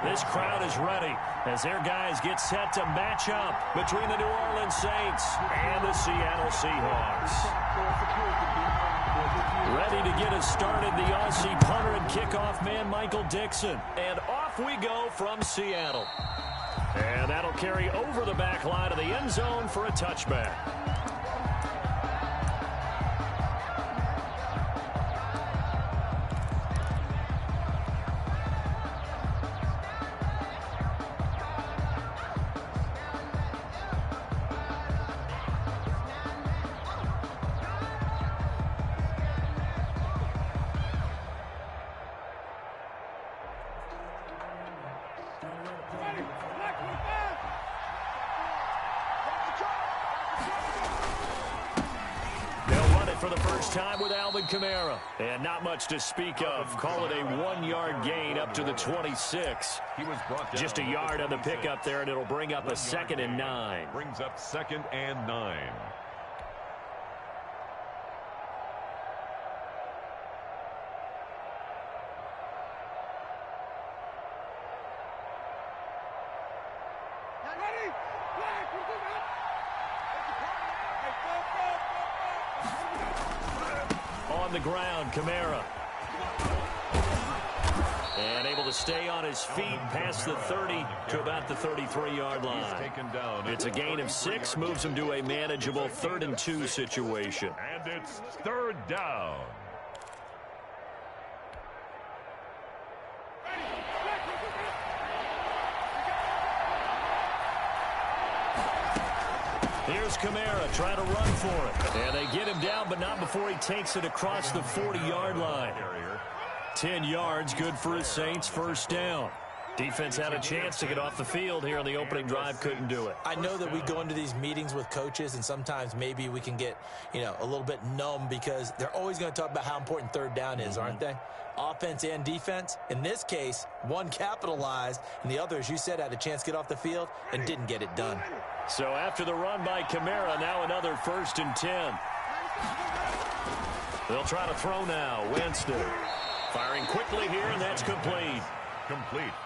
This crowd is ready as their guys get set to match up between the New Orleans Saints and the Seattle Seahawks. Ready to get us started, the Aussie punter and kickoff man, Michael Dixon. And off we go from Seattle. And that'll carry over the back line of the end zone for a touchback. For the first time with Alvin Kamara. And not much to speak of. Call it a 1-yard gain up to the 26. Just a yard on the pickup there, and it'll bring up a 2nd and 9. Brings up 2nd and 9. On the ground, Kamara. And able to stay on his feet past the 30 to about the 33-yard line. It's a gain of 6, moves him to a manageable 3rd and 2 situation. And it's 3rd down. Here's Kamara trying to run for it. And they get him down, but not before he takes it across the 40-yard line. 10 yards, good for his Saints, 1st down. Defense had a chance to get off the field here on the opening drive, couldn't do it. I know that we go into these meetings with coaches, and sometimes maybe we can get, a little bit numb because they're always going to talk about how important 3rd down is, aren't they? Offense and defense. In this case, one capitalized, and the other, as you said, had a chance to get off the field and didn't get it done. So after the run by Kamara, now another 1st and 10. They'll try to throw now. Winston firing quickly here, and that's complete.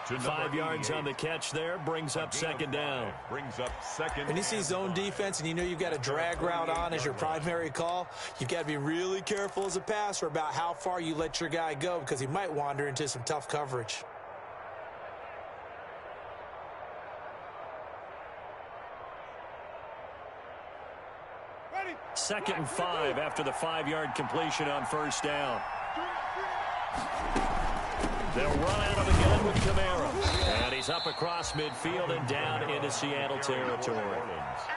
To 5 yards on the catch there, brings up 2nd down. Brings up 2nd. When you see zone defense and you know you've got a drag route on as your primary call, you've got to be really careful as a passer about how far you let your guy go because he might wander into some tough coverage. Second and 5 after the 5-yard completion on 1st down. They'll run out of the gun with Kamara. And he's up across midfield and down into Seattle territory.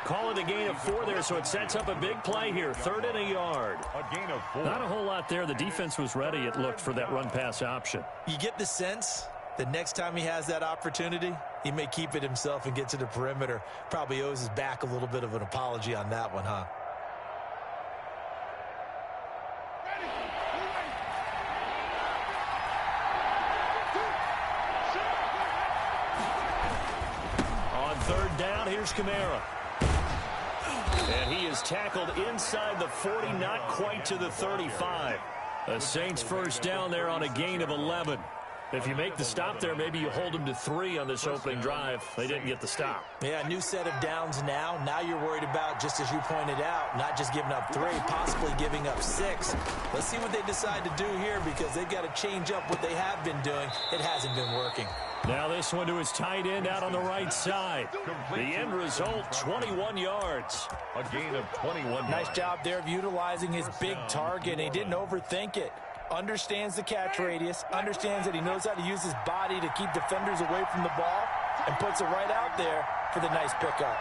Call it a gain of 4 there, so it sets up a big play here. 3rd and a yard. A gain of 4. Not a whole lot there. The defense was ready, it looked, for that run-pass option. You get the sense that next time he has that opportunity, he may keep it himself and get to the perimeter. Probably owes his back a little bit of an apology on that one, huh? Here's Kamara. And he is tackled inside the 40, not quite to the 35. A Saints 1st down there on a gain of 11. If you make the stop there, maybe you hold them to 3 on this opening drive. They didn't get the stop. Yeah, new set of downs now. Now you're worried about, just as you pointed out, not just giving up 3, possibly giving up 6. Let's see what they decide to do here because they've got to change up what they have been doing. It hasn't been working. Now this one to his tight end out on the right side. The end result, 21 yards. A gain of 21 Nice job there of utilizing his big target. He didn't overthink it. Understands the catch radius, understands that he knows how to use his body to keep defenders away from the ball, and puts it right out there for the nice pickup.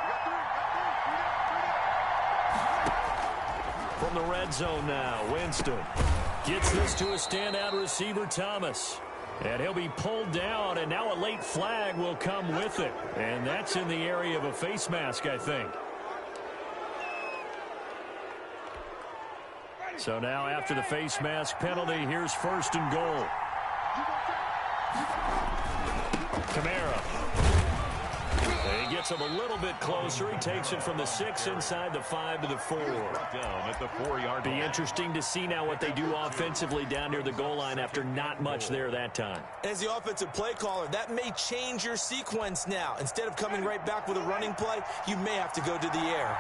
From the red zone now, Winston gets this to a standout receiver, Thomas. And he'll be pulled down, and now a late flag will come with it. And that's in the area of a face mask, I think. So now after the face mask penalty, here's 1st and goal. Kamara. He gets him a little bit closer. He takes it from the 6 inside the 5 to the 4. Down at the 4-yard line. Be interesting to see now what they do offensively down near the goal line after not much there that time. As the offensive play caller, that may change your sequence now. Instead of coming right back with a running play, you may have to go to the air.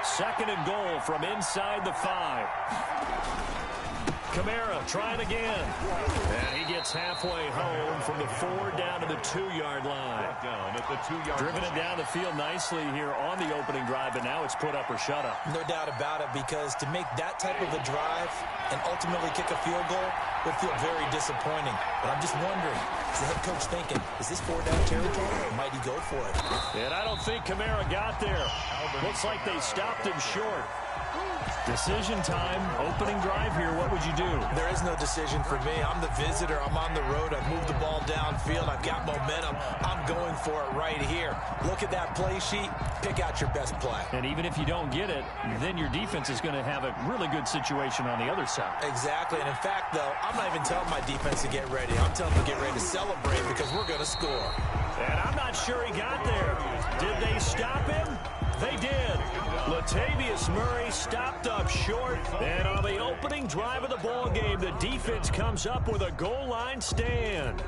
2nd and goal from inside the 5. Kamara trying again. And he gets halfway home from the 4 down to the 2-yard line. Down at the 2-yard line. Driven it down the field nicely here on the opening drive, and now it's put up or shut up. No doubt about it, because to make that type of a drive and ultimately kick a field goal would feel very disappointing. But I'm just wondering, is the head coach thinking, is this 4-down territory, or might he go for it? And I don't think Kamara got there. Looks like they stopped him short. Decision time, opening drive here. What would you do? There is no decision for me. I'm the visitor. I'm on the road. I've moved the ball downfield. I've got momentum. I'm going for it right here. Look at that play sheet. Pick out your best play. And even if you don't get it, then your defense is going to have a really good situation on the other side. Exactly. And in fact, though, I'm not even telling my defense to get ready. I'm telling them to get ready to celebrate because we're going to score. And I'm not sure he got there. Did they stop him? They did. Latavius Murray stopped up short. And on the opening drive of the ball game, the defense comes up with a goal line stand.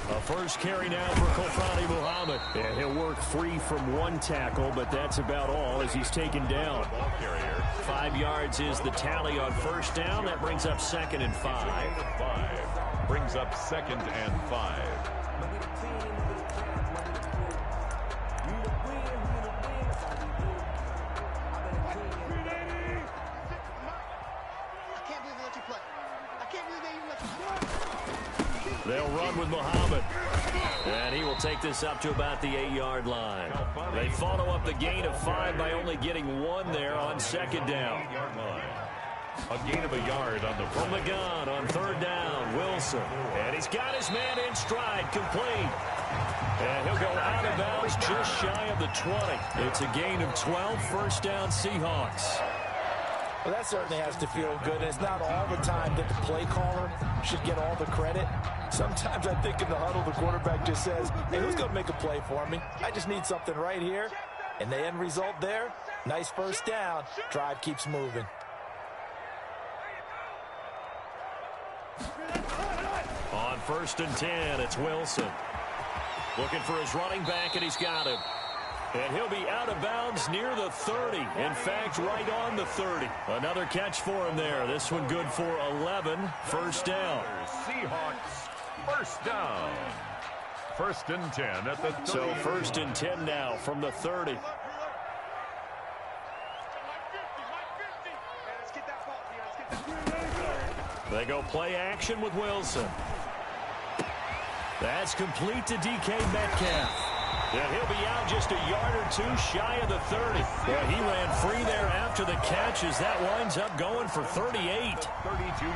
A first carry now for Kofani Muhammad. And he'll work free from one tackle, but that's about all as he's taken down. 5 yards is the tally on first down. That brings up 2nd and 5. Brings up 2nd and 5. They'll run with Muhammad. And he will take this up to about the 8-yard line. They follow up the gain of 5 by only getting 1 there on 2nd down. A gain of a yard on the From the gun on 3rd down, Wilson. And he's got his man in stride, complete. And he'll go out of bounds just shy of the 20. It's a gain of 12, first down Seahawks. Well, that certainly has to feel good. And it's not all the time that the play caller should get all the credit. Sometimes I think in the huddle, the quarterback just says, hey, who's going to make a play for me? I just need something right here. And the end result there, nice first down. Drive keeps moving. On 1st and 10, it's Wilson. Looking for his running back, and he's got him. And he'll be out of bounds near the 30. In fact, right on the 30. Another catch for him there. This one good for 11. First down. Seahawks, first down. 1st and 10 at the 30. So 1st and 10 now from the 30. They go play action with Wilson. That's complete to DK Metcalf. And he'll be out just a yard or 2 shy of the 30. Well, he ran free there after the catch as that winds up going for 38.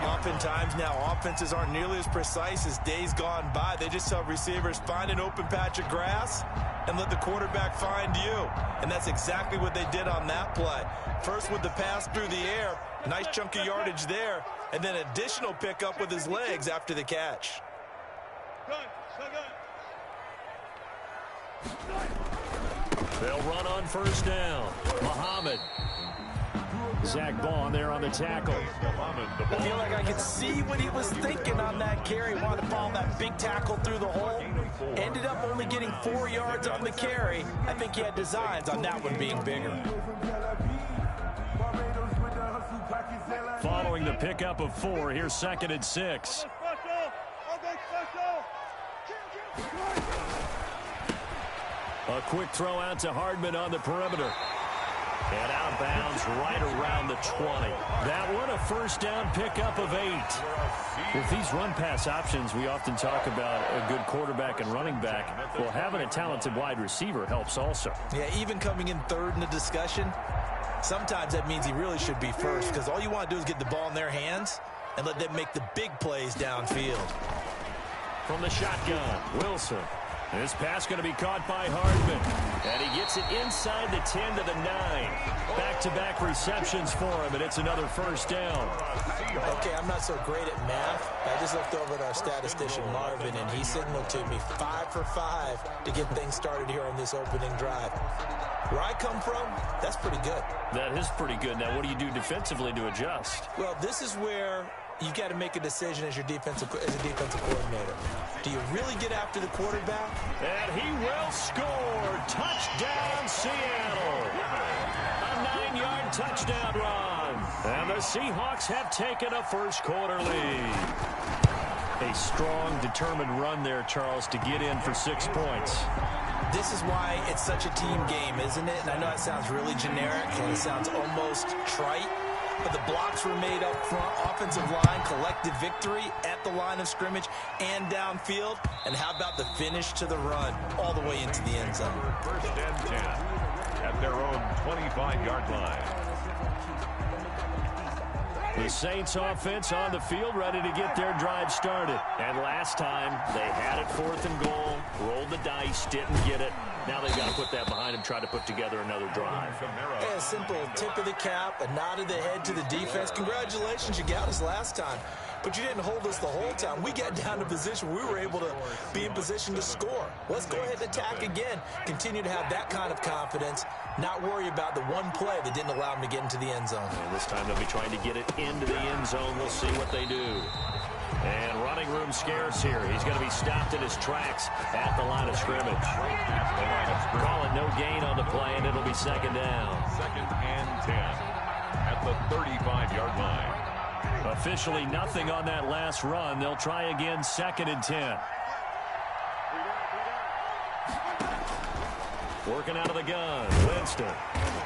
Oftentimes now, offenses aren't nearly as precise as days gone by. They just tell receivers, find an open patch of grass and let the quarterback find you. And that's exactly what they did on that play. First with the pass through the air, nice chunk of yardage there, and then additional pickup with his legs after the catch. They'll run on first down. Muhammad. Zach Bond there on the tackle. I feel like I could see what he was thinking on that carry. Wanted to follow that big tackle through the hole. Ended up only getting 4 yards on the carry. I think he had designs on that one being bigger. Following the pickup of 4, here's 2nd and 6. A quick throw out to Hardman on the perimeter. And out of bounds right around the 20. That one a first down pickup of 8. With these run-pass options, we often talk about a good quarterback and running back. Well, having a talented wide receiver helps also. Yeah, even coming in 3rd in the discussion, sometimes that means he really should be first because all you want to do is get the ball in their hands and let them make the big plays downfield. From the shotgun, Wilson. This pass going to be caught by Hardman. And he gets it inside the 10 to the 9. Back-to-back receptions for him, and it's another first down. Okay, I'm not so great at math. I just looked over at our statistician, Marvin, and he signaled to me 5 for 5 to get things started here on this opening drive. Where I come from, that's pretty good. That is pretty good. Now, what do you do defensively to adjust? Well, this is where you got to make a decision as a defensive coordinator. Do you really get after the quarterback? And he will score. Touchdown, Seattle. A 9-yard touchdown run. And the Seahawks have taken a first-quarter lead. A strong, determined run there, Charles, to get in for 6 points. This is why it's such a team game, isn't it? And I know it sounds really generic and it sounds almost trite, but the blocks were made up front, offensive line, collective victory at the line of scrimmage and downfield. And how about the finish to the run all the way into the end zone? First and 10 at their own 25-yard line. The Saints offense on the field, ready to get their drive started. And last time, they had it 4th and goal, rolled the dice, didn't get it. Now they've got to put that behind them, try to put together another drive. Hey, a simple tip of the cap, a nod of the head to the defense. Congratulations, you got us last time. But you didn't hold us the whole time. We got down to position where we were able to be in position to score. Let's go ahead and attack again. Continue to have that kind of confidence, not worry about the one play that didn't allow them to get into the end zone. And this time they'll be trying to get it into the end zone. We'll see what they do. And running room scarce here. He's going to be stopped in his tracks at the line of scrimmage. Call it no gain on the play, and it'll be second down. Second and 10 at the 35-yard line. Officially nothing on that last run. They'll try again, second and 10. Working out of the gun, Winston.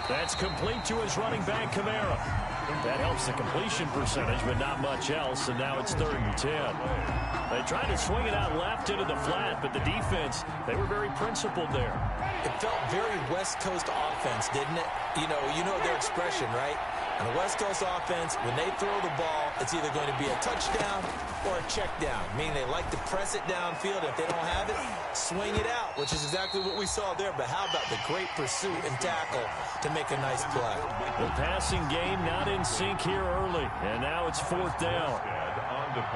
That's complete to his running back, Kamara. That helps the completion percentage, but not much else, and now it's 3rd and 10. They tried to swing it out left into the flat, but the defense, they were very principled there. It felt very West Coast offense, didn't it? You know their expression, right? On the West Coast offense, when they throw the ball, it's either going to be a touchdown or a check down, meaning they like to press it downfield. If they don't have it, swing it out, which is exactly what we saw there. But how about the great pursuit and tackle to make a nice play? The passing game not in sync here early, and now it's 4th down.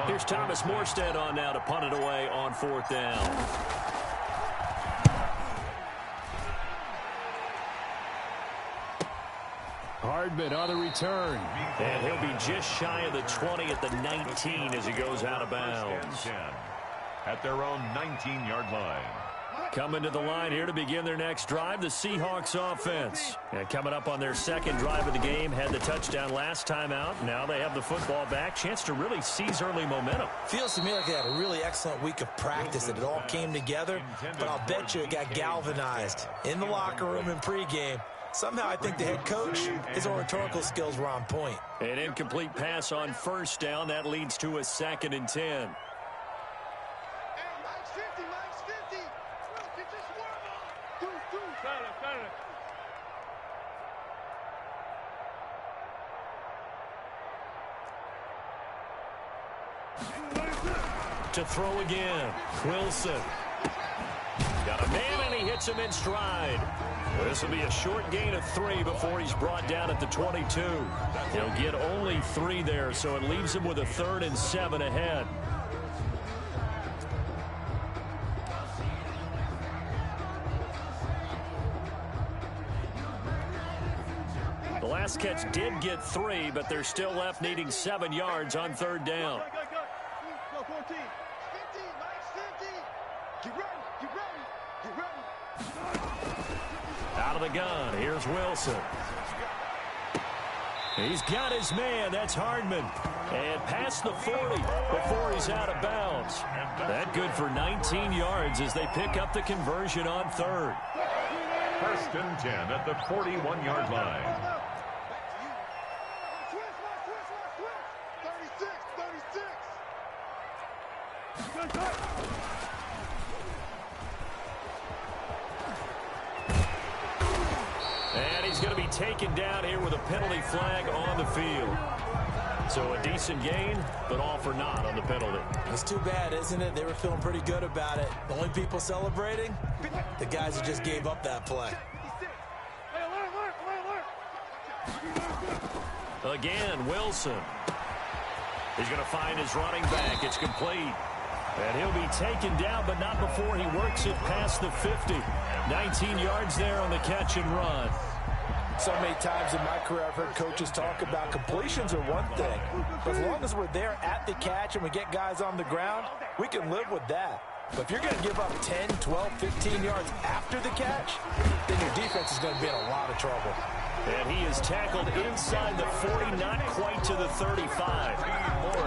Here's Thomas Morstead on now to punt it away on 4th down. Hardman on the return. And he'll be just shy of the 20 at the 19 as he goes out of bounds. At their own 19-yard line. Coming to the line here to begin their next drive, the Seahawks offense. And coming up on their second drive of the game, had the touchdown last time out. Now they have the football back. Chance to really seize early momentum. Feels to me like they had a really excellent week of practice, that it all came together. But I'll bet you it got galvanized in the locker room in pregame. Somehow I think the head coach, his oratorical skills were on point. An incomplete pass on first down. That leads to a 2nd and 10. To throw again. Wilson. Got a man, and he hits him in stride. This will be a short gain of 3 before he's brought down at the 22. He'll get only 3 there, so it leaves him with a 3rd and 7 ahead. The last catch did get 3, but they're still left needing 7 yards on 3rd down. Out of the gun, here's Wilson. He's got his man, that's Hardman. And past the 40 before he's out of bounds. That good for 19 yards as they pick up the conversion on 3rd. First and 10 at the 41-yard line. And he's going to be taken down here with a penalty flag on the field. So a decent gain, but all for naught on the penalty. It's too bad, isn't it? They were feeling pretty good about it. The only people celebrating? The guys who just gave up that play. Again, Wilson. He's going to find his running back. It's complete. And he'll be taken down, but not before he works it past the 50. 19 yards there on the catch and run. So many times in my career I've heard coaches talk about completions are one thing. But as long as we're there at the catch and we get guys on the ground, we can live with that. But if you're going to give up 10, 12, 15 yards after the catch, then your defense is going to be in a lot of trouble. And he is tackled inside the 40, not quite to the 35.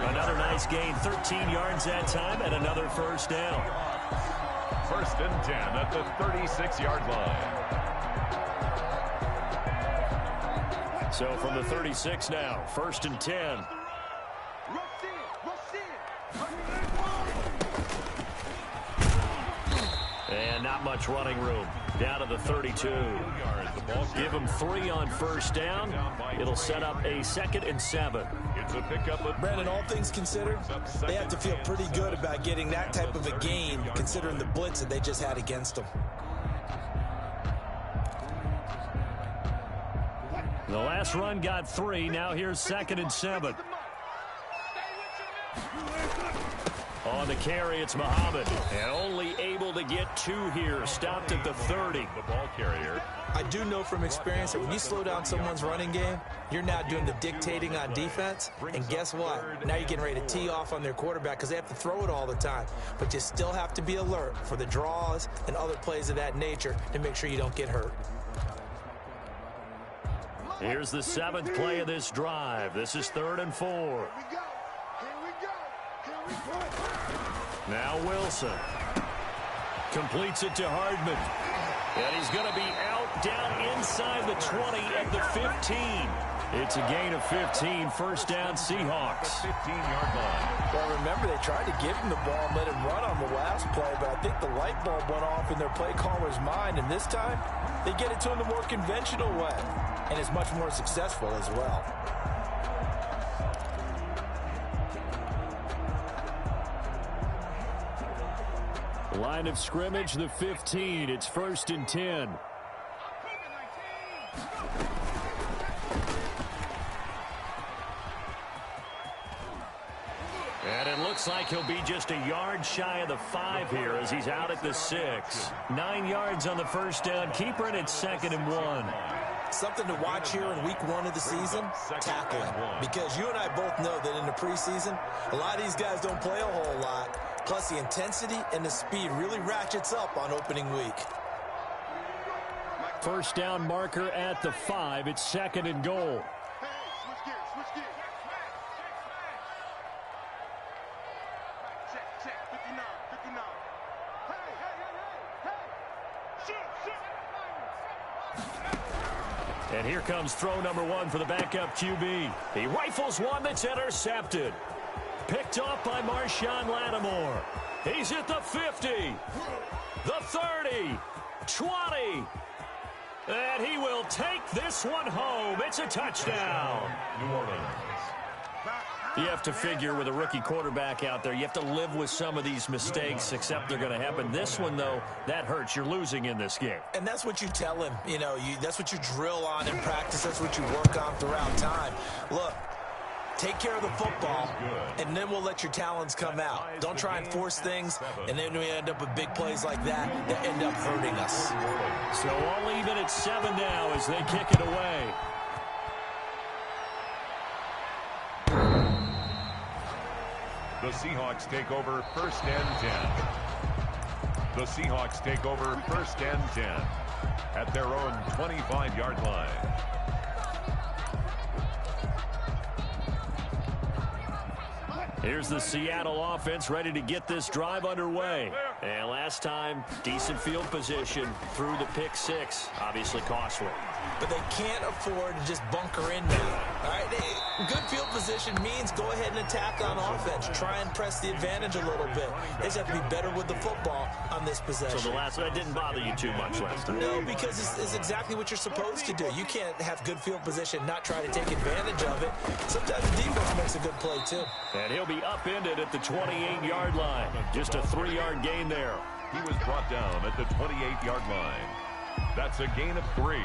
Another nice gain, 13 yards that time, and another first down. 1st and 10 at the 36-yard line. So from the 36 now, 1st and 10. And not much running room. Down to the 32. Give him 3 on first down. It'll set up a 2nd and 7. It's a pickup of Brandon, all things considered, they have to feel pretty good about getting that type of a gain, considering the blitz that they just had against them. The last run got 3. Now here's 2nd and 7. On the carry, it's Muhammad. And only able to get 2 here. Stopped at the 30. the ball carrier. I do know from experience that when you slow down someone's running game, you're now doing the dictating on defense. And guess what? Now you're getting ready to tee off on their quarterback because they have to throw it all the time. But you still have to be alert for the draws and other plays of that nature to make sure you don't get hurt. Here's the 7th play of this drive. This is 3rd and 4. Now Wilson completes it to Hardman. And he's going to be out down inside the 20 at the 15. It's a gain of 15. First down, Seahawks. 15-yard line. Well, remember, they tried to give him the ball and let him run on the last play, but I think the light bulb went off in their play caller's mind, and this time they get it to him the more conventional way, and it's much more successful as well. Line of scrimmage, the 15. It's 1st and 10. And it looks like he'll be just a yard shy of the 5 here as he's out at the 6. 9 yards on the first down. Keeper, and it's 2nd and 1. Something to watch here in week 1 of the season, tackling. Because you and I both know that in the preseason, a lot of these guys don't play a whole lot. Plus, the intensity and the speed really ratchets up on opening week. First down marker at the 5. It's 2nd and goal. And here comes throw number 1 for the backup QB. He rifles one that's intercepted. Picked off by Marshawn Lattimore. He's at the 50, the 30, 20. And he will take this one home. It's a touchdown. New Orleans. You have to figure with a rookie quarterback out there, you have to live with some of these mistakes, except they're going to happen. This one, though, that hurts. You're losing in this game. And that's what you tell him. You know, that's what you drill on in practice. That's what you work on throughout time. Look, take care of the football, and then we'll let your talents come out. Don't try and force things, and then we end up with big plays like that end up hurting us. So all even at 7 now as they kick it away. The Seahawks take over 1st and 10. The Seahawks take over 1st and 10 at their own 25-yard line. Here's the Seattle offense ready to get this drive underway. And last time, decent field position through the pick 6. Obviously costly. But they can't afford to just bunker in now. All right, good field position means go ahead and attack on offense. Try and press the advantage a little bit. They just have to be better with the football on this possession. So the last one didn't bother you too much last time? No, because it's exactly what you're supposed to do. You can't have good field position, not try to take advantage of it. Sometimes the defense makes a good play, too. And he'll be upended at the 28-yard line. Just a 3-yard gain there. He was brought down at the 28-yard line. That's a gain of 3.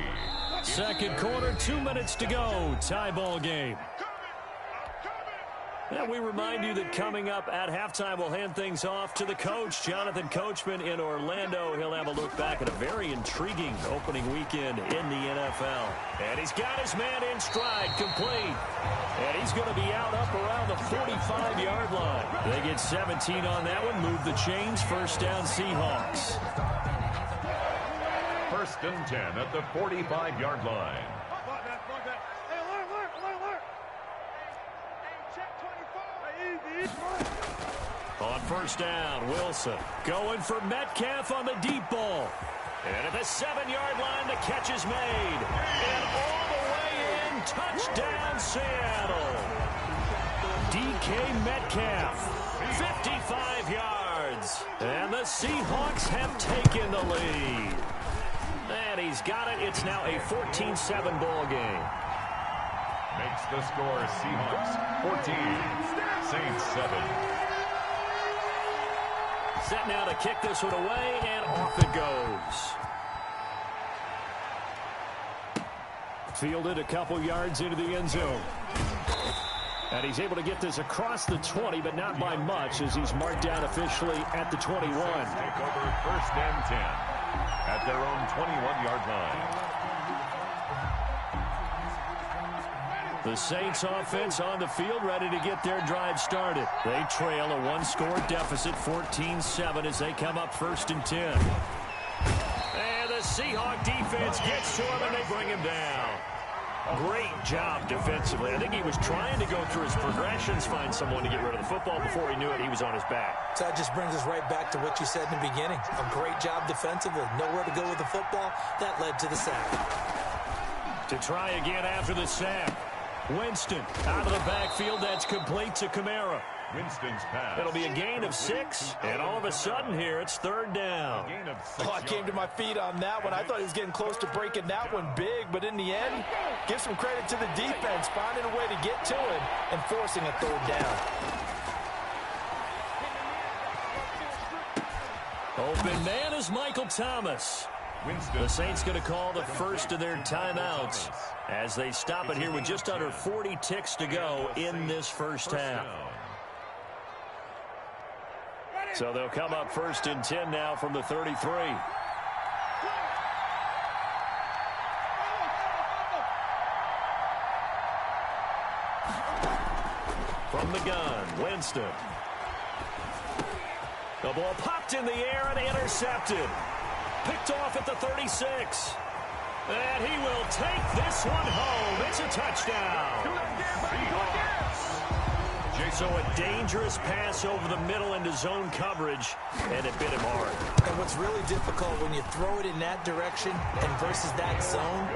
Second quarter, 2 minutes to go. Tie ball game. And we remind you that coming up at halftime, we'll hand things off to the coach, Jonathan Coachman in Orlando. He'll have a look back at a very intriguing opening weekend in the NFL. And he's got his man in stride, complete. And he's going to be out up around the 45-yard line. They get 17 on that one, move the chains, first down Seahawks. First and 10 at the 45-yard line. On first down, Wilson going for Metcalf on the deep ball. And at the 7-yard line, the catch is made. And all the way in, touchdown Seattle. DK Metcalf, 55 yards. And the Seahawks have taken the lead. And he's got it. It's now a 14-7 ball game. Makes the score Seahawks 14, Saints 7. Set now to kick this one away, and off it goes. Fielded a couple yards into the end zone. And he's able to get this across the 20, but not by much, as he's marked down officially at the 21. Take over first and 10 at their own 21-yard line. The Saints offense on the field, ready to get their drive started. They trail a one-score deficit, 14-7, as they come up first and 10. And the Seahawk defense gets to him, and they bring him down. Great job defensively. I think he was trying to go through his progressions, find someone to get rid of the football. Before he knew it, he was on his back. So that just brings us right back to what you said in the beginning. A great job defensively. Nowhere to go with the football. That led to the sack. To try again after the sack. Winston out of the backfield. That's complete to Kamara. Winston's pass. It'll be a gain of 6, and all of a sudden here it's third down. Gain of 6 I came to my feet on that one. I thought he was getting close to breaking that one big, but in the end, give some credit to the defense, finding a way to get to him and forcing a third down. Open man is Michael Thomas. Winston. The Saints going to call the first of their timeouts as they stop it here with just under 40 ticks to go in this first half. So they'll come up first and 10 now from the 33. From the gun, Winston. The ball popped in the air and intercepted. Picked off at the 36. And he will take this one home. It's a touchdown. So a dangerous pass over the middle into zone coverage, and it bit him hard. And what's really difficult when you throw it in that direction and versus that zone,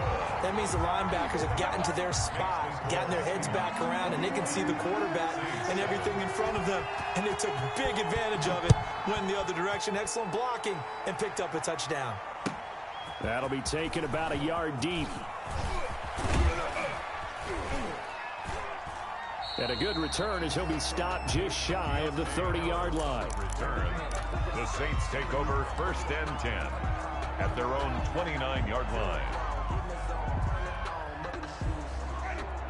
that means the linebackers have gotten to their spot, gotten their heads back around, and they can see the quarterback and everything in front of them. And they took big advantage of it, went the other direction, excellent blocking, and picked up a touchdown. That'll be taken about a yard deep. And a good return as he'll be stopped just shy of the 30-yard line. Return. The Saints take over first and 10 at their own 29-yard line.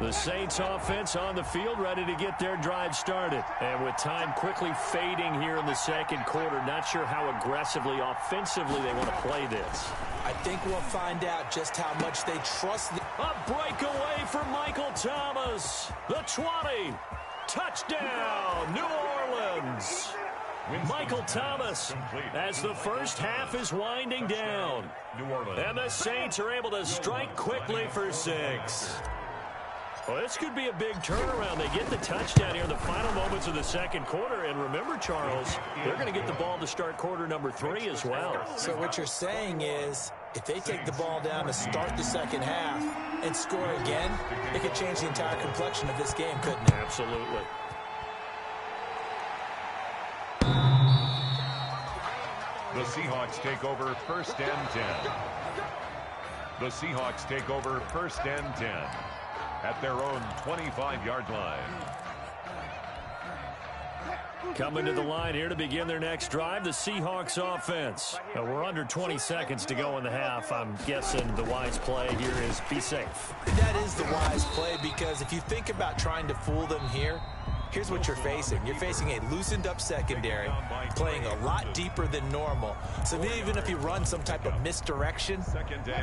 The Saints offense on the field, ready to get their drive started. And with time quickly fading here in the second quarter, not sure how aggressively, offensively they want to play this. I think we'll find out just how much they trust the... A breakaway for Michael Thomas. The 20. Touchdown, New Orleans. Michael Thomas as the first half is winding down. New Orleans. And the Saints are able to strike quickly for 6. Well, this could be a big turnaround. They get the touchdown here in the final moments of the second quarter. And remember, Charles, they're going to get the ball to start quarter number 3 as well. So what you're saying is If they take the ball down to start the second half and score again, it could change the entire complexion of this game, couldn't it? Absolutely. The Seahawks take over first and 10. The Seahawks take over first and 10 at their own 25-yard line. Coming to the line here to begin their next drive, the Seahawks offense. We're under 20 seconds to go in the half. I'm guessing the wise play here is be safe. That is the wise play, because if you think about trying to fool them here, here's what you're facing. You're facing a loosened up secondary, playing a lot deeper than normal. So even if you run some type of misdirection,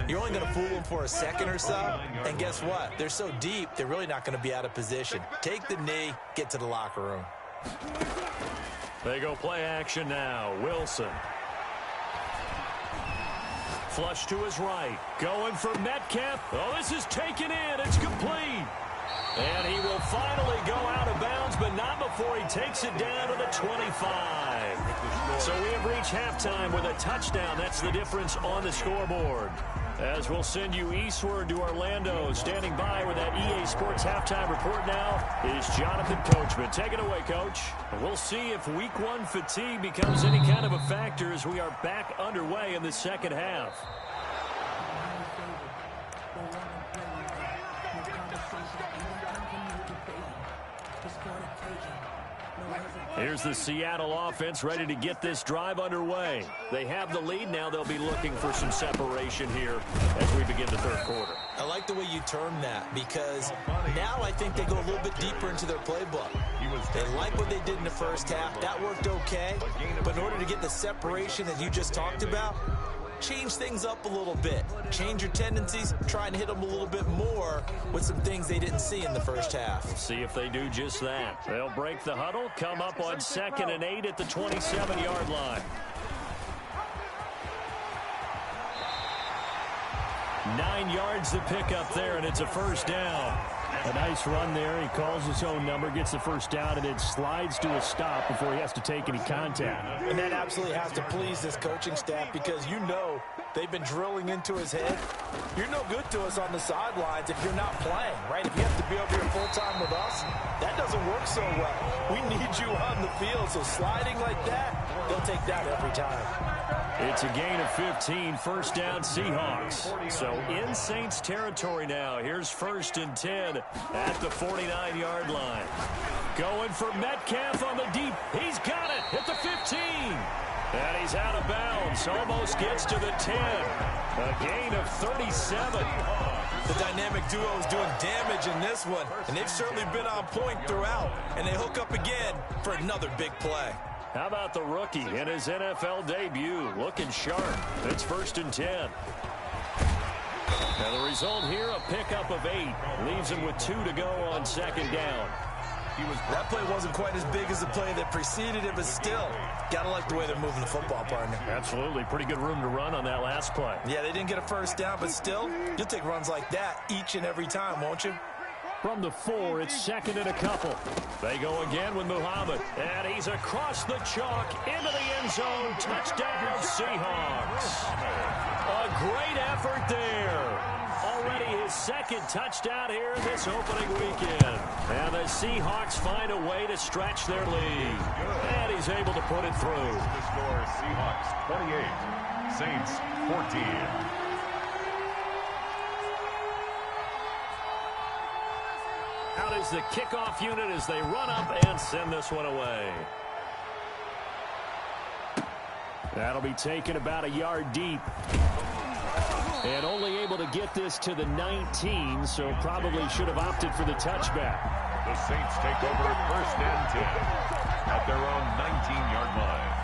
you're only going to fool them for a second or so. And guess what? They're so deep, they're really not going to be out of position. Take the knee, get to the locker room. They go play action now. Wilson. Flush to his right. Going for Metcalf. Oh, this is taken in. It's complete. And he will finally go out of bounds, but not before he takes it down to the 25. So we have reached halftime with a touchdown. That's the difference on the scoreboard. As we'll send you eastward to Orlando. Standing by with that EA Sports halftime report now is Jonathan Coachman. Take it away, Coach. We'll see if week one fatigue becomes any kind of a factor as we are back underway in the second half. Here's the Seattle offense ready to get this drive underway. They have the lead. Now they'll be looking for some separation here as we begin the third quarter. I like the way you term that, because now I think they go a little bit deeper into their playbook. They like what they did in the first half. That worked okay. But in order to get the separation that you just talked about, change things up a little bit. Change your tendencies. Try and hit them a little bit more with some things they didn't see in the first half. We'll see if they do just that. They'll break the huddle, come up on 2nd and 8 at the 27-yard line. 9 yards to pick up there, and it's a first down. A nice run there. He calls his own number, gets the first down, and then slides to a stop before he has to take any contact. And that absolutely has to please this coaching staff, because you know they've been drilling into his head. You're no good to us on the sidelines if you're not playing, right? If you have to be over here full-time with us, that doesn't work so well. We need you on the field, so sliding like that, they'll take that every time. It's a gain of 15, first down Seahawks. So in Saints territory now. Here's 1st and 10 at the 49-yard line. Going for Metcalf on the deep. He's got it at the 15. And he's out of bounds. Almost gets to the 10. A gain of 37. The dynamic duo is doing damage in this one, and they've certainly been on point throughout. And they hook up again for another big play. How about the rookie in his NFL debut? Looking sharp. It's 1st and 10. Now the result here, a pickup of 8. Leaves him with 2 to go on 2nd down. That play wasn't quite as big as the play that preceded it, but still, gotta like the way they're moving the football, partner. Absolutely. Pretty good room to run on that last play. Yeah, they didn't get a first down, but still, you'll take runs like that each and every time, won't you? From the 4, it's 2nd and a couple. They go again with Muhammad. And he's across the chalk into the end zone. Touchdown, Seahawks. A great effort there. Already his 2nd touchdown here this opening weekend. And the Seahawks find a way to stretch their lead. And he's able to put it through. The score, Seahawks 28, Saints 14. Out is the kickoff unit as they run up and send this one away. That'll be taken about a yard deep. And only able to get this to the 19, so probably should have opted for the touchback. The Saints take over 1st and 10 at their own 19-yard line.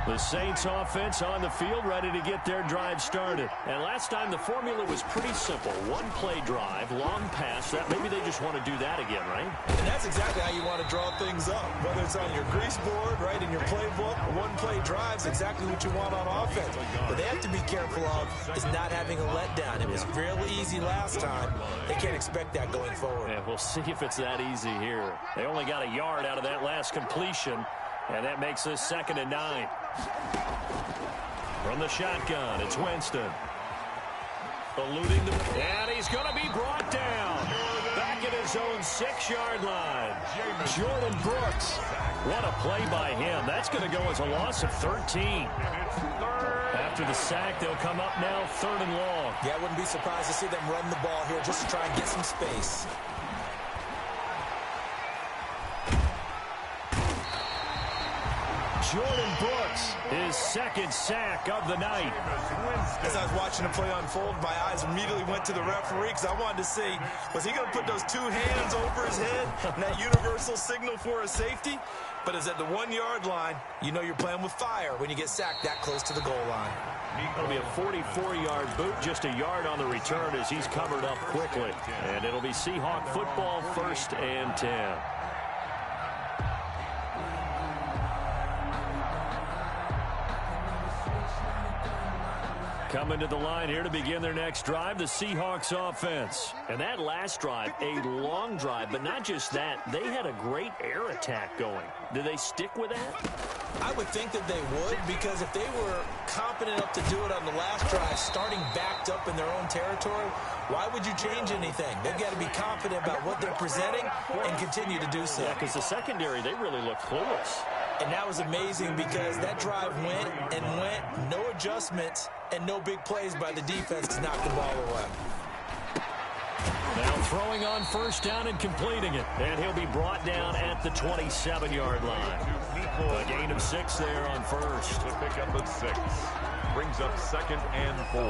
The Saints offense on the field ready to get their drive started. And last time the formula was pretty simple. One play drive, long pass. That maybe they just want to do that again, right? And that's exactly how you want to draw things up. Whether it's on your grease board, right, in your playbook, one play drive's exactly what you want on offense. But they have to be careful of is not having a letdown. It was fairly easy last time. They can't expect that going forward. Yeah, we'll see if it's that easy here. They only got a yard out of that last completion. And that makes this 2nd and 9. From the shotgun, it's Winston. Eluding the... And he's going to be brought down. Back at his own 6-yard line. Jordan Brooks. What a play by him. That's going to go as a loss of 13. After the sack, they'll come up now 3rd and long. Yeah, I wouldn't be surprised to see them run the ball here just to try and get some space. Jordan Brooks, his 2nd sack of the night. As I was watching the play unfold, my eyes immediately went to the referee because I wanted to see, was he going to put those 2 hands over his head and that universal signal for a safety? But it's at the 1-yard line. You know you're playing with fire when you get sacked that close to the goal line. It'll be a 44-yard boot, just a yard on the return as he's covered up quickly. And it'll be Seahawk football, 1st and 10. Coming to the line here to begin their next drive, the Seahawks offense. And that last drive, a long drive, but not just that. They had a great air attack going. Do they stick with that? I would think that they would, because if they were competent enough to do it on the last drive, starting backed up in their own territory, why would you change anything? They've got to be confident about what they're presenting and continue to do so. Yeah, because the secondary, they really look clueless. And that was amazing because that drive went and went, no adjustments, and no big plays by the defense to knock the ball away. Now throwing on 1st down and completing it. And he'll be brought down at the 27-yard line. A gain of 6 there on 1st. To pick up at 6. Brings up 2nd and 4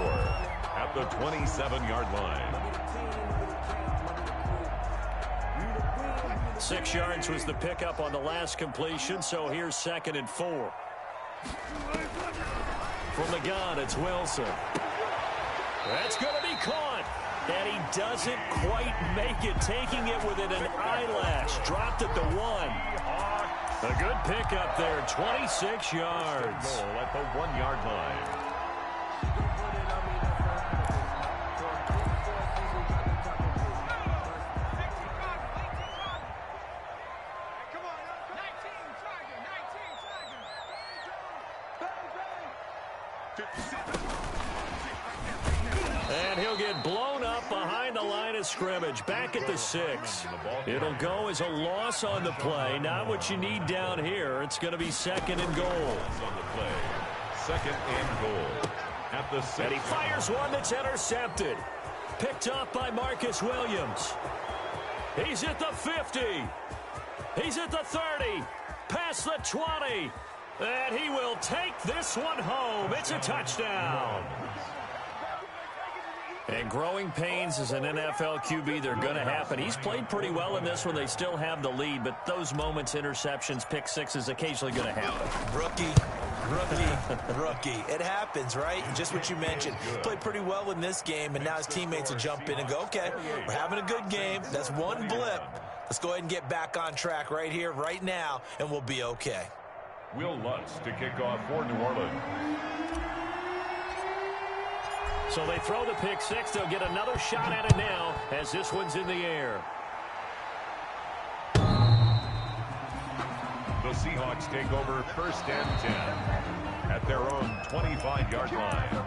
at the 27-yard line. 6 yards was the pickup on the last completion, so here's 2nd and 4. From the gun, it's Wilson. That's going to be caught. And he doesn't quite make it, taking it within an eyelash. Dropped at the 1. A good pickup there, 26 yards. Goal at the 1-yard line. And he'll get blown up behind the line of scrimmage, back at the 6. It'll go as a loss on the play. Not what you need down here. It's going to be 2nd and goal. On the play. 2nd and goal at the 6. And he fires one that's intercepted. Picked up by Marcus Williams. He's at the 50. He's at the 30. Past the 20. And he will take this one home. It's a touchdown. And growing pains as an NFL QB, they're going to happen. He's played pretty well in this one. They still have the lead, but those moments, interceptions, pick sixes, occasionally going to happen. Rookie. It happens, right? Just what you mentioned. Played pretty well in this game, and now his teammates will jump in and go, okay, we're having a good game. That's one blip. Let's go ahead and get back on track right here, right now, and we'll be okay. Will Lutz to kick off for New Orleans. So they throw the pick six. They'll get another shot at it now as this one's in the air. The Seahawks take over 1st and 10 at their own 25-yard line.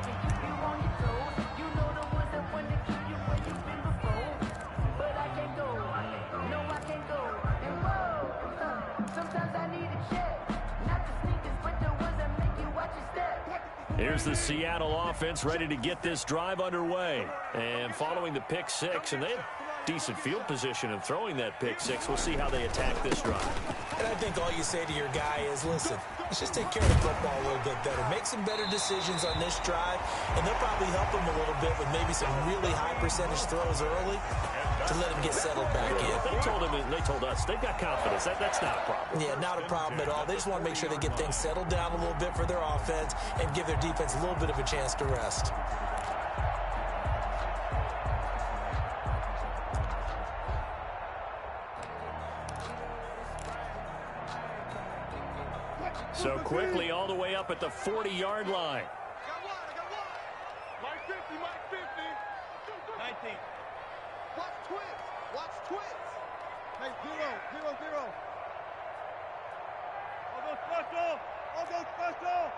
Here's the Seattle offense ready to get this drive underway. And following the pick six, and they have decent field position in throwing that pick six. We'll see how they attack this drive. And I think all you say to your guy is, listen, let's just take care of the football a little bit better. Make some better decisions on this drive, and they'll probably help him a little bit with maybe some really high percentage throws early to let him get settled back in. They told us they've got confidence. That's not a problem. Yeah, not a problem at all. They just want to make sure they get things settled down a little bit for their offense and give their defense a little bit of a chance to rest. So quickly all the way up at the 40-yard line. Mike 50, Mike 50. 19. Watch twits. Watch twits. Hey, 0, 0, 0. I'll go special. I'll go special.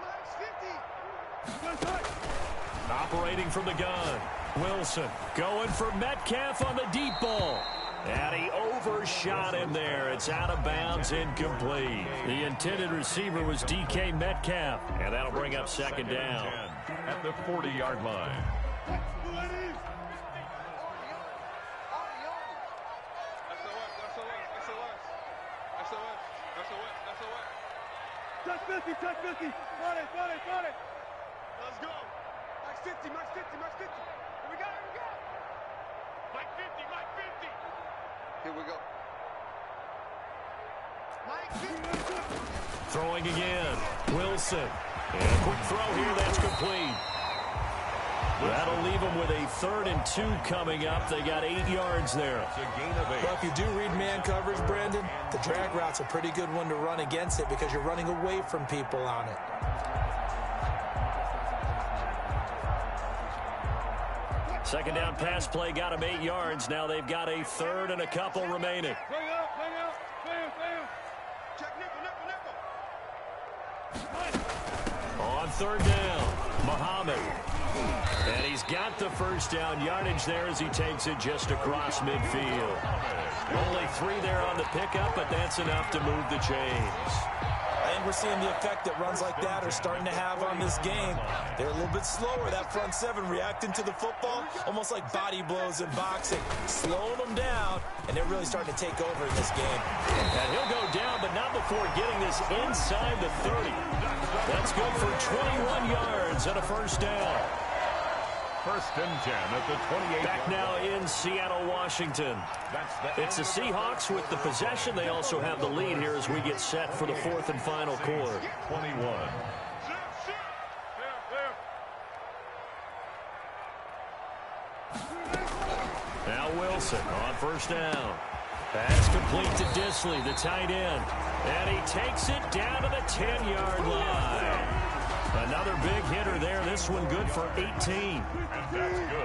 Minus 50. Operating from the gun. Wilson going for Metcalf on the deep ball. And he overshot him there. It's out of bounds, incomplete. The intended receiver was DK Metcalf. And that'll bring up second down. At the 40-yard line. Touch 50, touch 50. Got it. Let's go. Max 50, max 50, max 50. Here we go. Mike 50, Mike 50. Here we go. Mike 50. Throwing again. Wilson. And a quick throw here. That's complete. That'll leave them with a 3rd and 2 coming up. They got 8 yards there. It's a gain of 8. Well, if you do read man coverage, Brandon, the drag route's a pretty good one to run against it because you're running away from people on it. Second down pass play got them 8 yards. Now they've got a 3rd and a couple remaining. Hang out. Check nickel. On 3rd down, Muhammad. And he's got the first down yardage there as he takes it just across midfield. Only 3 there on the pickup, but that's enough to move the chains. I think we're seeing the effect that runs like that are starting to have on this game. They're a little bit slower, that front 7 reacting to the football, almost like body blows in boxing, slowing them down, and they're really starting to take over in this game. And he'll go down, but not before getting this inside the 30. That's good for 21 yards and a first down. 1st and 10 at the 28. Back now in Seattle, Washington. It's the Seahawks with the possession. They also have the lead here as we get set for the 4th and final quarter. 21. Now Wilson on first down. Pass complete to Disley, the tight end. And he takes it down to the 10-yard line. Another big hitter there. This one good for 18.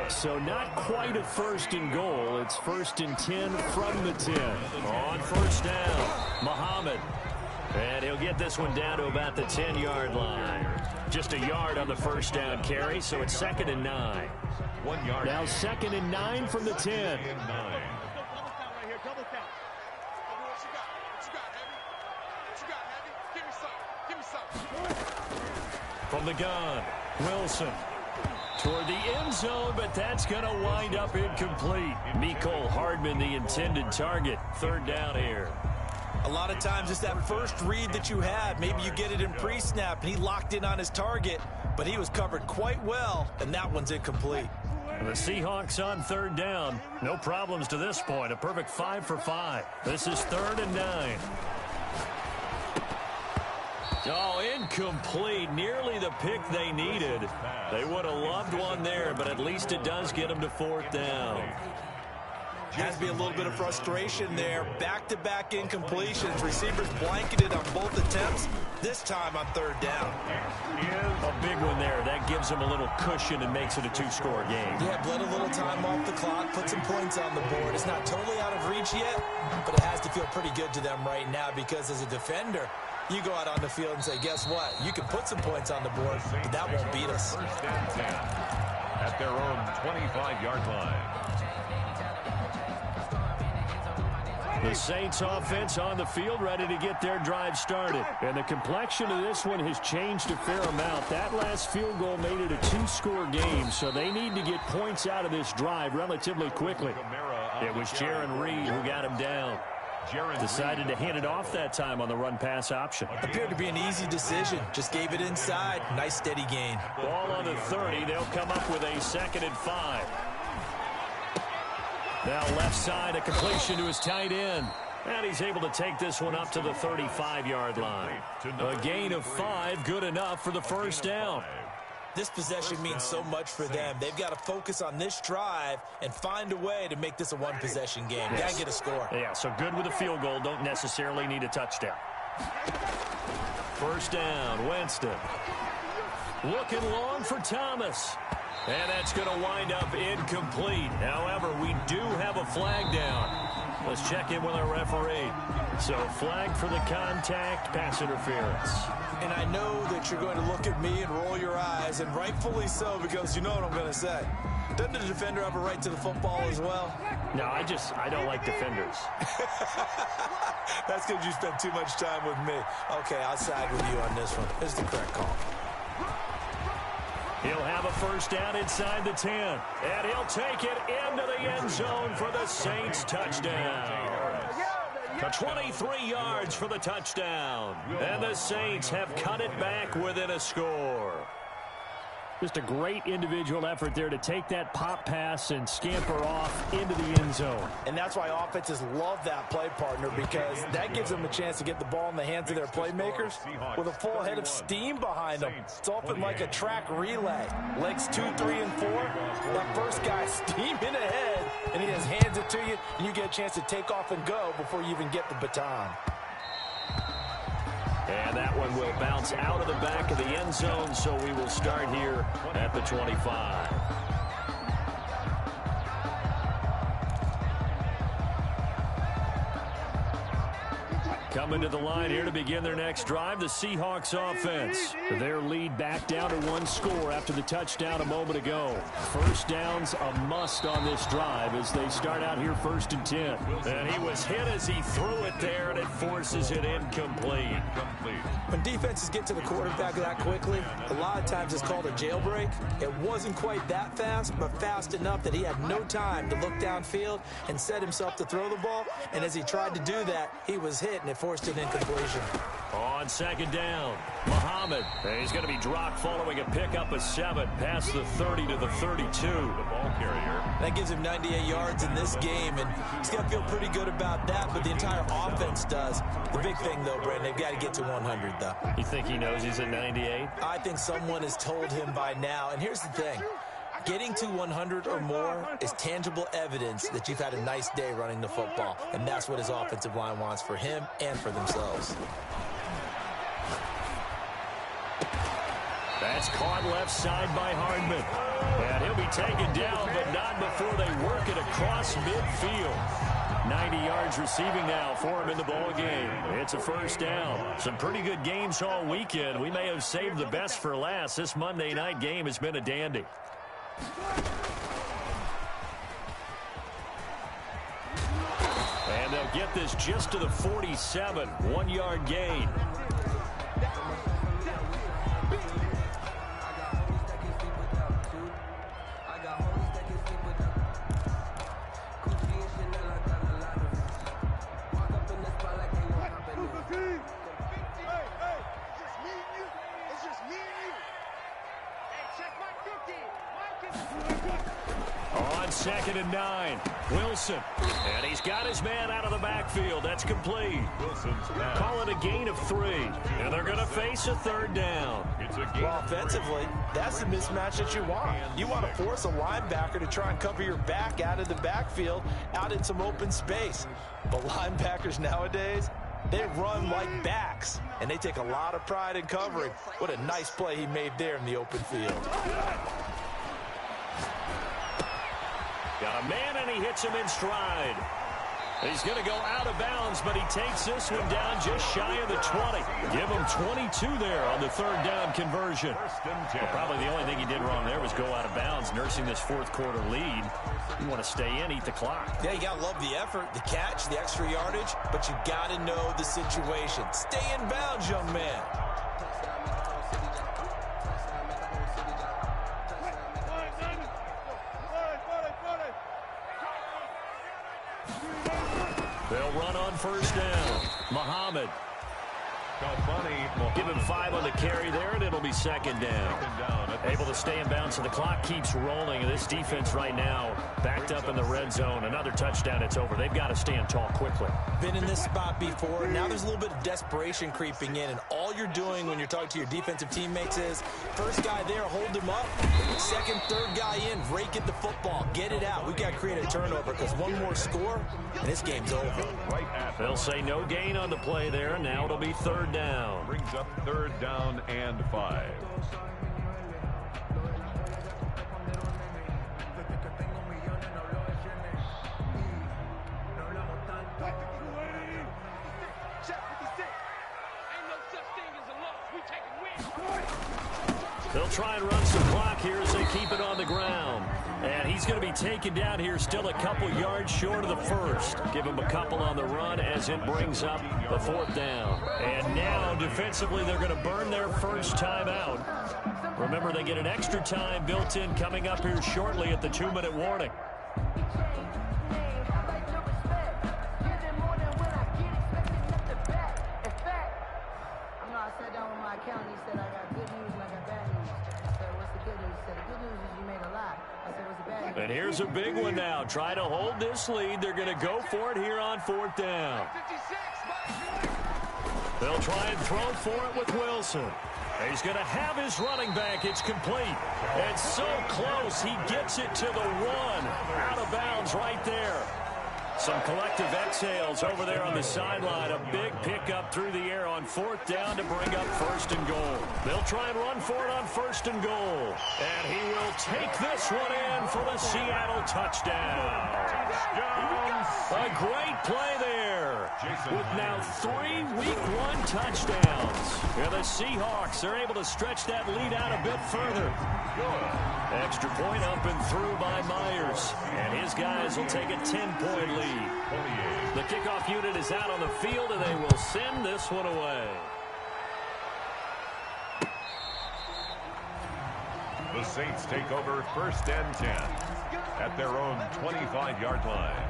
So not quite a 1st and goal. It's 1st and 10 from the 10. On first down, Muhammad. And he'll get this one down to about the 10-yard line. Just a yard on the first down carry, so it's 2nd and 9. 1 yard. Now 2nd and 9 from the 10. Double count. What you got, Heavy? Give me some. From the gun, Wilson toward the end zone, but that's going to wind up incomplete. Mecole Hardman, the intended target. 3rd down here. A lot of times it's that first read that you had. Maybe you get it in pre-snap, and he locked in on his target, but he was covered quite well, and that one's incomplete. The Seahawks on 3rd down. No problems to this point. A perfect 5 for 5. This is 3rd and 9. Oh, incomplete. Nearly the pick they needed. They would have loved one there, but at least it does get them to 4th down. Has to be a little bit of frustration there. Back-to-back incompletions. Receivers blanketed on both attempts, this time on 3rd down. A big one there. That gives them a little cushion and makes it a 2-score game. Yeah, bled a little time off the clock, put some points on the board. It's not totally out of reach yet, but it has to feel pretty good to them right now because as a defender, you go out on the field and say, guess what? You can put some points on the board, but that won't beat us. 1st and 10 at their own 25-yard line. The Saints offense on the field ready to get their drive started. And the complexion of this one has changed a fair amount. That last field goal made it a 2-score game, so they need to get points out of this drive relatively quickly. It was Jaron Reed who got him down. Decided to hand it off that time on the run-pass option. Appeared to be an easy decision. Just gave it inside. Nice steady gain. Ball on the 30. They'll come up with a 2nd and 5. Now left side, a completion to his tight end. And he's able to take this one up to the 35-yard line. A gain of 5, good enough for the first down. This possession means so much for them. They've got to focus on this drive and find a way to make this a one-possession game. Got to get a score. Yeah, so good with a field goal. Don't necessarily need a touchdown. First down, Winston. Looking long for Thomas. And that's going to wind up incomplete. However, we do have a flag down. Let's check in with our referee. So flagged for the contact, pass interference. And I know that you're going to look at me and roll your eyes, and rightfully so, because you know what I'm going to say. Doesn't the defender have a right to the football as well? No, I don't like defenders. That's because you spent too much time with me. Okay, I'll side with you on this one. This is the correct call. He'll have a first down inside the 10. And he'll take it into the end zone for the Saints touchdown. 23 yards for the touchdown. And the Saints have cut it back within a score. Just a great individual effort there to take that pop pass and scamper off into the end zone. And that's why offenses love that play, partner, because that gives them a chance to get the ball in the hands of their playmakers with a full head of steam behind them. It's often like a track relay. Legs 2, 3, and 4. That first guy steaming ahead, and he just hands it to you, and you get a chance to take off and go before you even get the baton. And that one will bounce out of the back of the end zone, so we will start here at the 25. Coming to the line here to begin their next drive, the Seahawks offense. Their lead back down to 1 score after the touchdown a moment ago. First down's a must on this drive as they start out here 1st and 10. And he was hit as he threw it there, and it forces it incomplete. When defenses get to the quarterback that quickly, a lot of times it's called a jailbreak. It wasn't quite that fast, but fast enough that he had no time to look downfield and set himself to throw the ball. And as he tried to do that, he was hit, and it forced an incompletion. On 2nd down, Muhammad. He's going to be dropped following a pickup of 7 past the 30 to the 32. The ball carrier. That gives him 98 yards in this game, and he's got to feel pretty good about that, but the entire offense does. The big thing, though, Brandon, they've got to get to 100, though. You think he knows he's at 98? I think someone has told him by now, and here's the thing. Getting to 100 or more is tangible evidence that you've had a nice day running the football, and that's what his offensive line wants for him and for themselves. That's caught left side by Hardman. And he'll be taken down, but not before they work it across midfield. 90 yards receiving now for him in the ball game. It's a first down. Some pretty good games all weekend. We may have saved the best for last. This Monday night game has been a dandy. And they'll get this just to the 47. 1-yard gain. On 2nd and 9, Wilson. And he's got his man out of the backfield. That's complete. Call it a gain of 3. And they're going to face a 3rd down. Well, offensively, that's the mismatch that you want. You want to force a linebacker to try and cover your back out of the backfield, out in some open space. But linebackers nowadays, they run like backs, and they take a lot of pride in covering. What a nice play he made there in the open field. Got a man, and he hits him in stride. He's going to go out of bounds, but he takes this one down just shy of the 20. Give him 22 there on the 3rd down conversion. Well, probably the only thing he did wrong there was go out of bounds, nursing this 4th quarter lead. You want to stay in, eat the clock. Yeah, you got to love the effort, the catch, the extra yardage, but you got to know the situation. Stay in bounds, young man. They'll run on 1st down. Muhammad. Give him 5 on the carry there, and it'll be 2nd down. Able to stay in bounds, so the clock keeps rolling. This defense right now backed up in the red zone. Another touchdown, it's over. They've got to stand tall quickly. Been in this spot before. Now there's a little bit of desperation creeping in, and all you're doing when you're talking to your defensive teammates is, first guy there, hold him up. 2nd, 3rd guy in, rake at the football. Get it out. We've got to create a turnover because one more score, and this game's over. They'll say no gain on the play there. Now it'll be 3rd down. Brings up 3rd down and 5. They'll try and run some clock here as they keep it on the ground. And he's going to be taken down here still a couple yards short of the first. Give him a couple on the run as it brings up the 4th down. And now defensively they're going to burn their first timeout. Remember, they get an extra time built in coming up here shortly at the 2-minute warning. And here's a big one now. Try to hold this lead. They're going to go for it here on 4th down. They'll try and throw for it with Wilson. He's going to have his running back. It's complete. It's so close. He gets it to the 1. Out of bounds right there. Some collective exhales over there on the sideline. A big pickup through the air on 4th down to bring up 1st and goal. They'll try and run for it on 1st and goal. And he will take this one in for the Seattle touchdown. A great play there. With now 3 Week 1 touchdowns. And the Seahawks are able to stretch that lead out a bit further. Extra point up and through by Myers. And his guys will take a 10-point lead. The kickoff unit is out on the field, and they will send this one away. The Saints take over 1st and 10 at their own 25-yard line.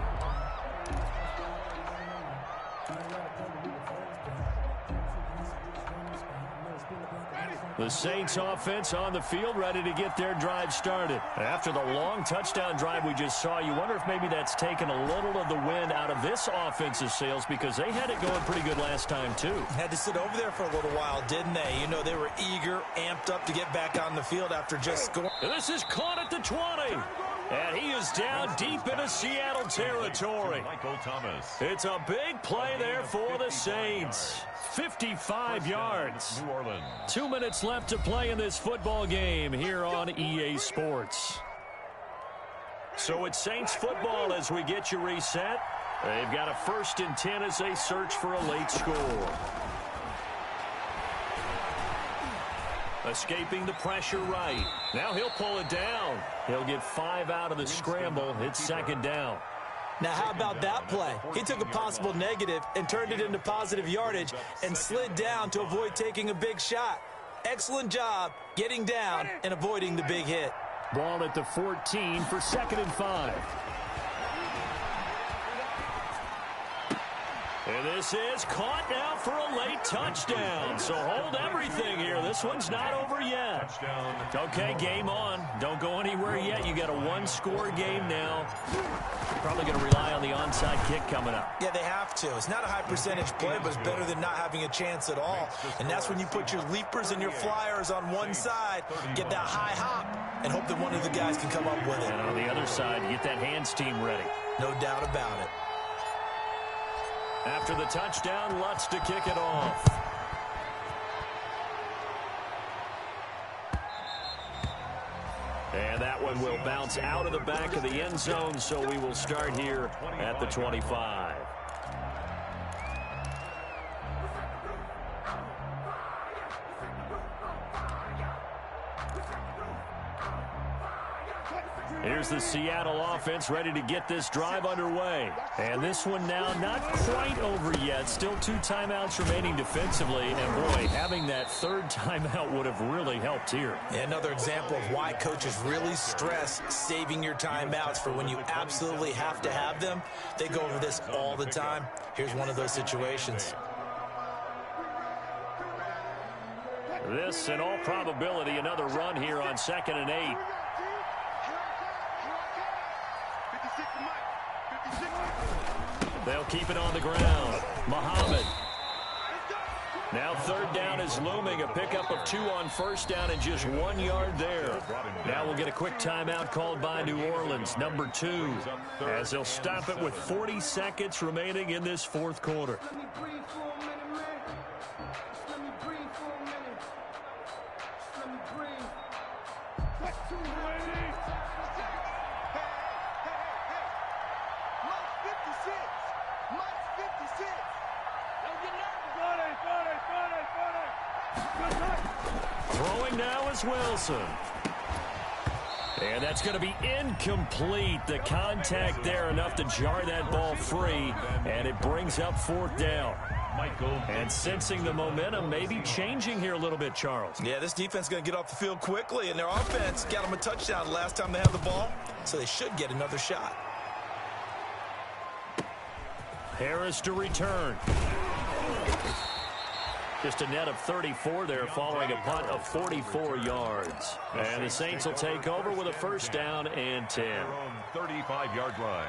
The Saints offense on the field, ready to get their drive started. After the long touchdown drive we just saw, you wonder if maybe that's taken a little of the wind out of this offensive sails, because they had it going pretty good last time too. Had to sit over there for a little while, didn't they? You know, they were eager, amped up to get back on the field after just scoring. This is caught at the 20. And he is down deep into Seattle territory. Michael Thomas. It's a big play there for the Saints. 55 yards. New Orleans. 2 minutes left to play in this football game here on EA Sports. So it's Saints football as we get you reset. They've got a 1st and 10 as they search for a late score. Escaping the pressure right. Now he'll pull it down. He'll get 5 out of the scramble. It's 2nd down. Now, how about that play? He took a possible negative and turned it into positive yardage and slid down to avoid taking a big shot. Excellent job getting down and avoiding the big hit. Ball at the 14 for 2nd and 5. And this is caught now for a late touchdown. So hold everything here. This one's not over yet. Okay, game on. Don't go anywhere yet. You got a 1-score game now. Probably going to rely on the onside kick coming up. Yeah, they have to. It's not a high percentage play, but it's better than not having a chance at all. And that's when you put your leapers and your flyers on one side, get that high hop, and hope that one of the guys can come up with it. And on the other side, get that hands team ready. No doubt about it. After the touchdown, Lutz to kick it off. And that one will bounce out of the back of the end zone, so we will start here at the 25. Here's the Seattle offense ready to get this drive underway. And this one now not quite over yet. Still 2 timeouts remaining defensively. And, boy, having that 3rd timeout would have really helped here. Yeah, another example of why coaches really stress saving your timeouts for when you absolutely have to have them. They go over this all the time. Here's one of those situations. This, in all probability, another run here on 2nd and 8. They'll keep it on the ground. Muhammad. Now 3rd down is looming. A pickup of 2 on 1st down and just 1 yard there. Now we'll get a quick timeout called by New Orleans, number 2, as they'll stop it with 40 seconds remaining in this 4th quarter. Throwing now is Wilson. And that's going to be incomplete. The contact there enough to jar that ball free, and it brings up 4th down. And sensing the momentum, maybe changing here a little bit, Charles. Yeah, this defense is going to get off the field quickly, and their offense got them a touchdown last time they had the ball, so they should get another shot. Harris to return. Just a net of 34 there following a punt of 44 yards. And the Saints will take over with a 1st down and 10. 35-yard line.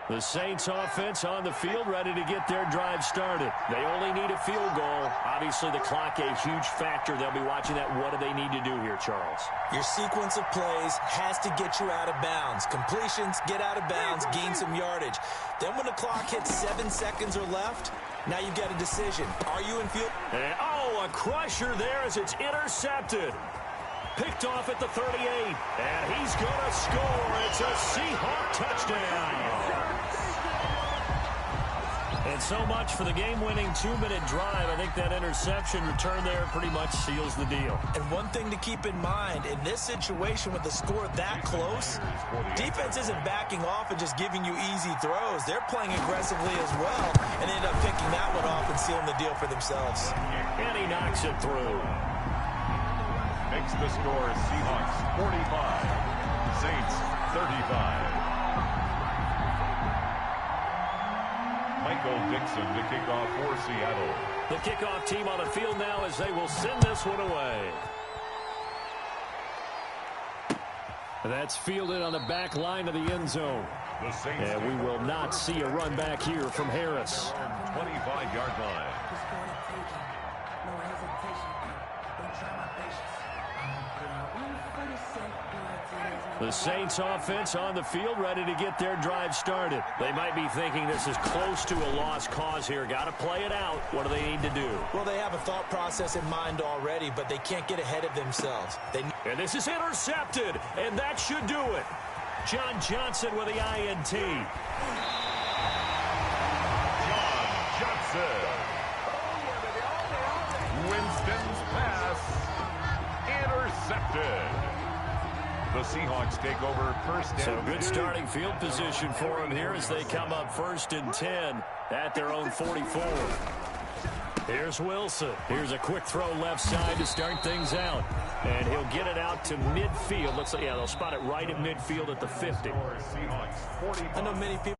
The Saints offense on the field, ready to get their drive started. They only need a field goal. Obviously, the clock a huge factor. They'll be watching that. What do they need to do here, Charles? Your sequence of plays has to get you out of bounds. Completions, get out of bounds, gain some yardage. Then when the clock hits 7 seconds or left, now you've got a decision. Are you in field? And, a crusher there as it's intercepted. Picked off at the 38, and he's going to score. It's a Seahawk touchdown. And so much for the game-winning 2-minute drive. I think that interception return there pretty much seals the deal. And one thing to keep in mind, in this situation with the score that close, defense isn't backing off and just giving you easy throws. They're playing aggressively as well, and they end up picking that one off and sealing the deal for themselves. And he knocks it through. Makes the score Seahawks 45, Saints 35. Michael Dixon to kick off for Seattle. The kickoff team on the field now as they will send this one away. And that's fielded on the back line of the end zone. And we will not see a run back here from Harris. 25-yard line. The Saints offense on the field ready to get their drive started. They might be thinking this is close to a lost cause here. Got to play it out. What do they need to do? Well, they have a thought process in mind already, but they can't get ahead of themselves. And this is intercepted, and that should do it. John Johnson with the INT. John Johnson. Winston's pass intercepted. The Seahawks take over 1st and 10. So good starting field position for them here as they come up 1st and 10 at their own 44. Here's Wilson. Here's a quick throw left side to start things out. And he'll get it out to midfield. Looks like, yeah, they'll spot it right at midfield at the 50. I know many people